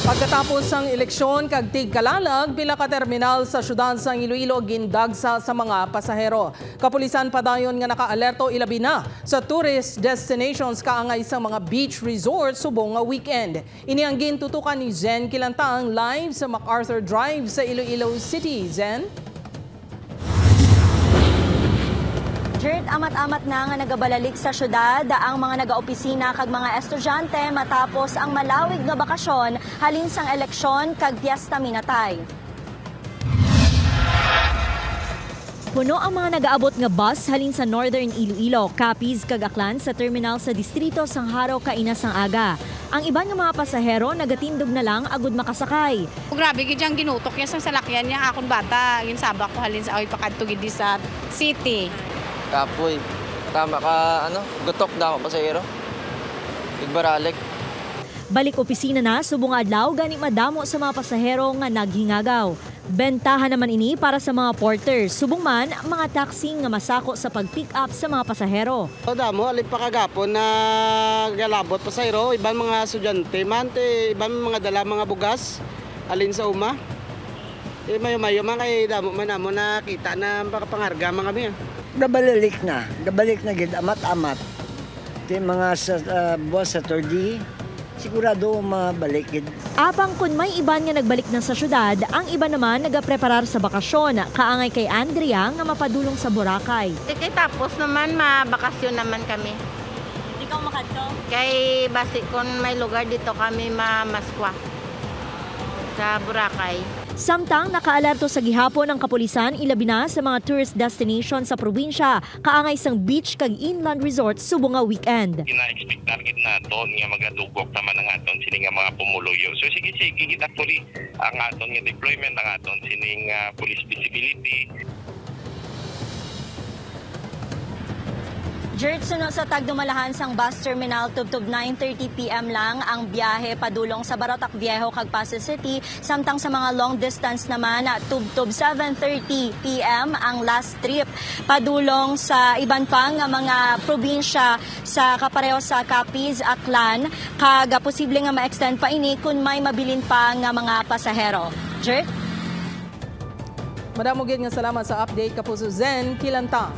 Pagkatapos ng eleksyon kag tigkalalag pila ka terminal sa syudad sa Iloilo gindagsa sa mga pasahero. Kapulisan padayon nga naka-alerto ilabi na sa tourist destinations kaangay sa mga beach resorts subong nga weekend. Ini ang gintutukan ni Zen Kilantang live sa MacArthur Drive sa Iloilo City. Zen? Jert, amat-amat na nga nagabalalik sa syudad ang mga nagaopisina kag mga estudyante matapos ang malawig nga bakasyon halin sang eleksyon kag Piesta Minatay. Puno ang mga nagaabot nga bus halin sa Northern Iloilo, Capiz kag Aklan sa terminal sa distrito Sangharo kainas ang aga. Ang iban nga mga pasahero nagatindog na lang agud makasakay. Grabe gid yang ginutok niya sa salakyan niya akon bata, ginsabak ko halin sa pagkadto gid sa city. Kapoy. Tama ka, gutok na ako pasahero. Igbaralik. Balik opisina na, subong adlaw, gani madamo sa mga pasahero nga naghingagaw. Bentahan naman ini para sa mga porters, subong man mga taxi nga masako sa pag-pick up sa mga pasahero. Damo, alip pa kagapon na galabot pasahero, ibang mga estudyante man, ibang mga dala mga bugas, alin sa uma. Mayo-mayo man kay damo man namo nakita na pangarga mga kami. Gabalik na gid amat-amat. Ti mga sa buwas sa Saturday, sigurado mabalik gid. Apang kun may iban nga nagbalik na sa syudad, ang iba naman nagapreparar sa bakasyon, kaangay kay Andrea nga mapadulong sa Boracay. Kay tapos naman mabakasyon naman kami. Ikaw makadto? Kay basi kun may lugar dito kami mamaskwa sa Boracay. Samtang nakaalerto sa gihapon ang kapulisan ilabi na sa mga tourist destination sa probinsya, kaangay sang beach kag inland resort subong nga weekend. Gina-expect target naton nga magadugok naman ang aton sining nga mga pumuluyo. So sige kita puli ang aton nga deployment, ang aton sining police visibility. Jert, suno sa tagdumalahan sang bus terminal tubtub 9:30 PM lang ang biyahe padulong sa Barotac Viejo kag Pasay City, samtang sa mga long distance naman tubtub 7:30 PM ang last trip padulong sa iban pa nga mga probinsya sa kapareho sa Capiz, Aklan, kag posible nga ma-extend pa ini kung may mabilin pa nga mga pasahero. Jert? Madamo gid nga salamat sa update kapuso Zen Kilantang.